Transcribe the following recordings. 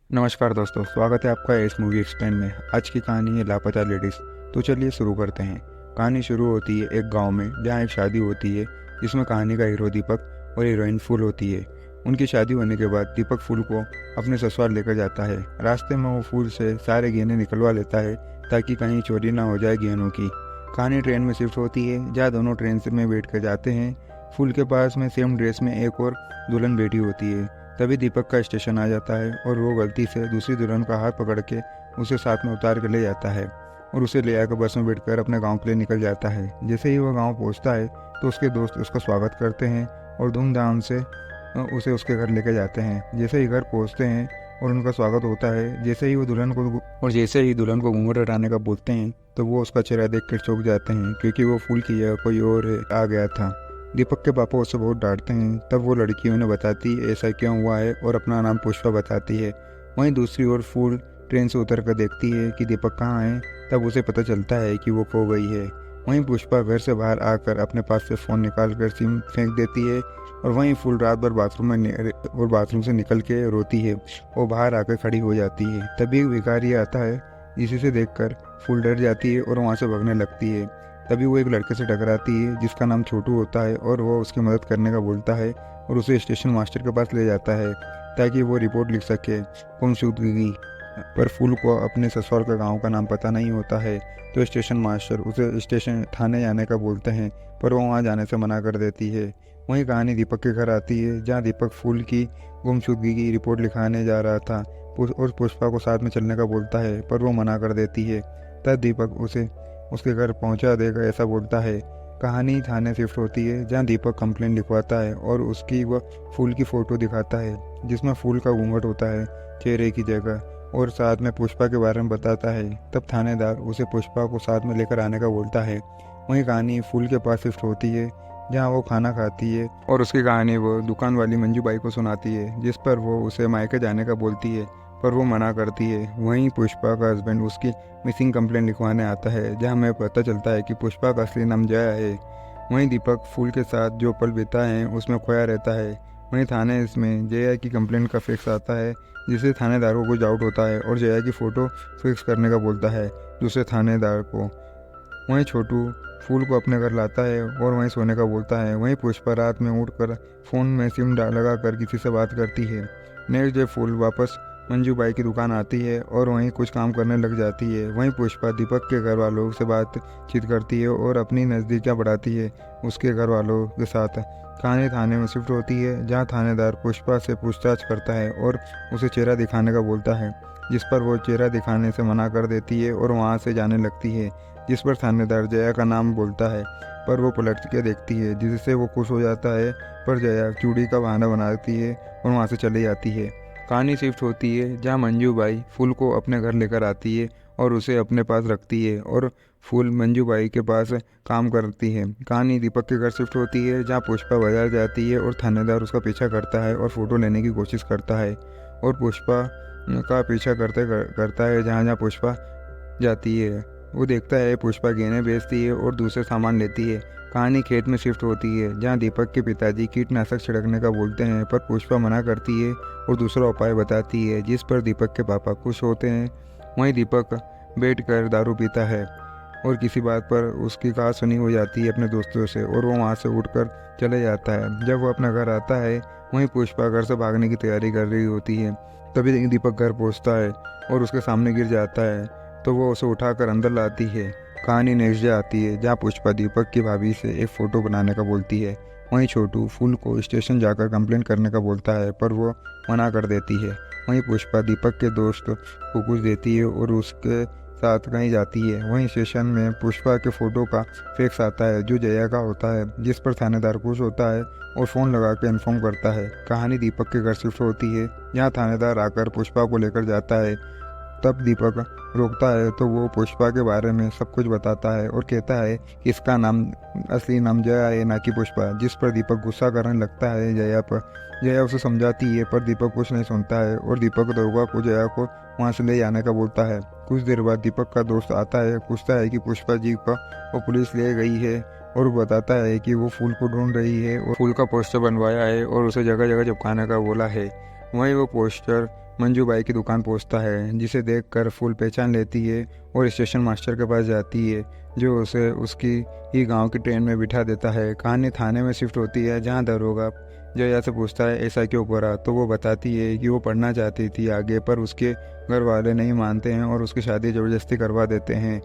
नमस्कार दोस्तों, स्वागत है आपका इस मूवी एक्सप्लेन में। आज की कहानी है लापता लेडीज़। तो चलिए शुरू करते हैं। कहानी शुरू होती है एक गांव में, जहां एक शादी होती है जिसमें कहानी का हीरो दीपक और हीरोइन फूल होती है। उनकी शादी होने के बाद दीपक फूल को अपने ससुराल लेकर जाता है। रास्ते में वो फूल से सारे गहने निकलवा लेता है ताकि कहीं चोरी ना हो जाए गहनों की। कहानी ट्रेन में शिफ्ट होती है, जहाँ दोनों ट्रेन से में बैठ कर जाते हैं। फूल के पास में सेम ड्रेस में एक और दुल्हन बैठी होती है। तभी दीपक का स्टेशन आ जाता है और वो गलती से दूसरी दुल्हन का हाथ पकड़ के उसे साथ में उतार कर ले जाता है और उसे ले आकर बस में बैठकर अपने गांव के लिए निकल जाता है। जैसे ही वह गांव पहुंचता है तो उसके दोस्त उसका स्वागत करते हैं और धूमधाम से उसे उसके घर लेकर जाते हैं। जैसे ही घर पहुंचते हैं और उनका स्वागत होता है, जैसे ही दुल्हन को घूंघट हटाने का बोलते हैं तो वो उसका चेहरा देख कर चौंक जाते हैं, क्योंकि वो फूल की जगह कोई और आ गया था। दीपक के पापा उसे बहुत डांटते हैं। तब वो लड़की उन्हें बताती है ऐसा क्यों हुआ है और अपना नाम पुष्पा बताती है। वहीं दूसरी ओर फूल ट्रेन से उतर कर देखती है कि दीपक कहाँ है। तब उसे पता चलता है कि वो खो गई है। वहीं पुष्पा घर से बाहर आकर अपने पास से फ़ोन निकाल कर सिम फेंक देती है और वहीं फूल रात भर बाथरूम से निकल के रोती है और बाहर आकर खड़ी हो जाती है। तभी एक भिखारी आता है, इसी से देखकर फूल डर जाती है और वहाँ से भागने लगती है। तभी वो एक लड़के से टकराती है जिसका नाम छोटू होता है और वो उसकी मदद करने का बोलता है और उसे स्टेशन मास्टर के पास ले जाता है ताकि वो रिपोर्ट लिख सके गुमशुदगी। पर फूल को अपने ससुराल का गांव का नाम पता नहीं होता है, तो स्टेशन मास्टर उसे स्टेशन थाने जाने का बोलते हैं, पर वो वहाँ जाने से मना कर देती है। वहीं कहानी दीपक के घर आती है, जहाँ दीपक फूल की गुमशुदगी की रिपोर्ट लिखाने जा रहा था और पुष्पा को साथ में चलने का बोलता है, पर वो मना कर देती है। तब दीपक उसे उसके घर पहुंचा देगा ऐसा बोलता है। कहानी थाने शिफ्ट होती है, जहां दीपक कंप्लेंट लिखवाता है और उसकी वह फूल की फ़ोटो दिखाता है जिसमें फूल का घूंघट होता है चेहरे की जगह, और साथ में पुष्पा के बारे में बताता है। तब थानेदार उसे पुष्पा को साथ में लेकर आने का बोलता है। वहीं कहानी फूल के पास शिफ्ट होती है, जहाँ वो खाना खाती है और उसकी कहानी वो दुकान वाली मंजू बाई को सुनाती है, जिस पर वो उसे मायके जाने का बोलती है, पर वो मना करती है। वहीं पुष्पा का हस्बैंड उसकी मिसिंग कंप्लेंट लिखवाने आता है, जहां हमें पता चलता है कि पुष्पा का असली नाम जया है। वहीं दीपक फूल के साथ जो पल बिताए हैं उसमें खोया रहता है। वहीं थाने इसमें जया की कंप्लेंट का फिक्स आता है, जिससे थानेदार को कुछ डाउट होता है और जया की फ़ोटो फिक्स करने का बोलता है दूसरे थानेदार को। वहीं छोटू फूल को अपने घर लाता है और वहीं सोने का बोलता है। वहीं पुष्पा रात में उठकर फ़ोन में सिम लगा कर किसी से बात करती है। नेक्स्ट डे फूल वापस मंजू बाई की दुकान आती है और वहीं कुछ काम करने लग जाती है। वहीं पुष्पा दीपक के घर वालों से बातचीत करती है और अपनी नज़दीकियाँ बढ़ाती है उसके घर वालों के साथ। कहानी थाने में शिफ्ट होती है, जहाँ थानेदार पुष्पा से पूछताछ करता है और उसे चेहरा दिखाने का बोलता है, जिस पर वो चेहरा दिखाने से मना कर देती है और वहाँ से जाने लगती है। जिस पर थानेदार जया का नाम बोलता है, पर वो पलट के देखती है, जिससे वो खुश हो जाता है। पर जया चूड़ी का बहाना बनाती है और वहाँ से चली जाती है। कहानी शिफ्ट होती है, जहाँ मंजू बाई फूल को अपने घर लेकर आती है और उसे अपने पास रखती है और फूल मंजू बाई के पास काम करती है। कहानी दीपक के घर शिफ्ट होती है, जहाँ पुष्पा बाजार जाती है और थानेदार उसका पीछा करता है और फ़ोटो लेने की कोशिश करता है और पुष्पा का पीछा करता है जहाँ जहाँ पुष्पा जाती है। वो देखता है पुष्पा गहने बेचती है और दूसरे सामान लेती है। कहानी खेत में शिफ्ट होती है, जहाँ दीपक के पिताजी कीटनाशक छिड़कने का बोलते हैं, पर पुष्पा मना करती है और दूसरा उपाय बताती है, जिस पर दीपक के पापा खुश होते हैं। वहीं दीपक बैठकर दारू पीता है और किसी बात पर उसकी कहा सुनी हो जाती है अपने दोस्तों से और वो वहाँ से उठकर चले जाता है। जब वो अपना घर आता है, वहीं पुष्पा घर से भागने की तैयारी कर रही होती है। तभी दीपक घर पहुँचता है और उसके सामने गिर जाता है, तो वो उसे उठाकर अंदर लाती है। कहानी नेक्स्ट डे आती है, जहाँ पुष्पा दीपक की भाभी से एक फ़ोटो बनाने का बोलती है। वहीं छोटू फूल को स्टेशन जाकर कंप्लेंट करने का बोलता है, पर वो मना कर देती है। वहीं पुष्पा दीपक के दोस्त को कुछ देती है और उसके साथ कहीं जाती है। वहीं स्टेशन में पुष्पा के फ़ोटो का फैक्स आता है, जो जया का होता है, जिस पर थानेदार खुश होता है और फ़ोन लगा के इन्फॉर्म करता है। कहानी दीपक के घर शिफ्ट होती है, जहाँ थानेदार आकर पुष्पा को लेकर जाता है। तब दीपक रोकता है तो वो पुष्पा के बारे में सब कुछ बताता है और कहता है कि इसका नाम असली नाम जया है, ना कि पुष्पा, जिस पर दीपक गुस्सा करने लगता है जया पर। जया उसे समझाती है, पर दीपक कुछ नहीं सुनता है और दीपक दरोगा को जया को वहाँ से ले जाने का बोलता है। कुछ देर बाद दीपक का दोस्त आता है, पूछता है कि पुष्पा जी का वो पुलिस ले गई है और बताता है कि वो फूल को ढूंढ रही है और फूल का पोस्टर बनवाया है और उसे जगह जगह चिपकाने का बोला है। वहीं वो पोस्टर मंजू बाई की दुकान पहुंचता है, जिसे देखकर फूल पहचान लेती है और स्टेशन मास्टर के पास जाती है, जो उसे उसकी ही गांव की ट्रेन में बिठा देता है। कहानी थाने में शिफ्ट होती है, जहां दरोगा जया से पूछता है ऐसा क्यों करा, तो वो बताती है कि वो पढ़ना चाहती थी आगे, पर उसके घर वाले नहीं मानते हैं और उसकी शादी ज़बरदस्ती करवा देते हैं।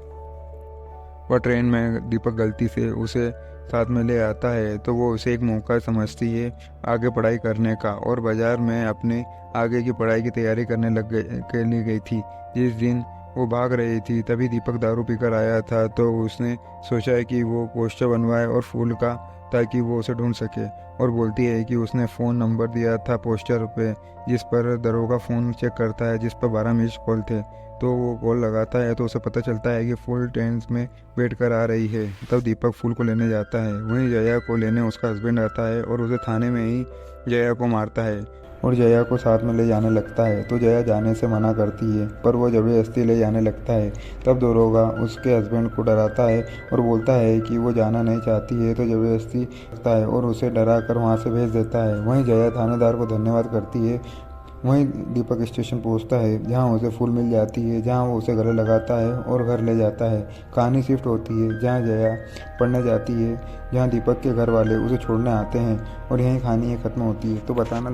वह ट्रेन में दीपक गलती से उसे साथ में ले आता है, तो वो उसे एक मौका समझती है आगे पढ़ाई करने का, और बाजार में अपने आगे की पढ़ाई की तैयारी करने के लिए गई थी। जिस दिन वो भाग रही थी तभी दीपक दारू पीकर आया था, तो उसने सोचा है कि वो पोस्टर बनवाए और फूल का, ताकि वो उसे ढूंढ सके। और बोलती है कि उसने फ़ोन नंबर दिया था पोस्टर पे, जिस पर दरोगा फ़ोन चेक करता है, जिस पर 12 मिस कॉल थे। तो वो कॉल लगाता है तो उसे पता चलता है कि फूल ट्रेन में वेट कर आ रही है। तब दीपक फूल को लेने जाता है, वहीं जया को लेने उसका हस्बैंड आता है और उसे थाने में ही जया को मारता है और जया को साथ में ले जाने लगता है। तो जया जाने से मना करती है, पर वो ज़बरदस्ती ले जाने लगता है। तब दरोगा उसके हस्बैंड को डराता है और बोलता है कि वो जाना नहीं चाहती है, तो ज़बरदस्ती करता है और उसे डरा कर वहाँ से भेज देता है। वहीं जया थानेदार को धन्यवाद करती है। वहीं दीपक स्टेशन पहुंचता है, जहां उसे फूल मिल जाती है, जहां वो उसे गले लगाता है और घर ले जाता है। कहानी शिफ्ट होती है, जहां जया पढ़ने जाती है, जहां दीपक के घर वाले उसे छोड़ने आते हैं, और यहीं कहानी खत्म होती है। तो बताना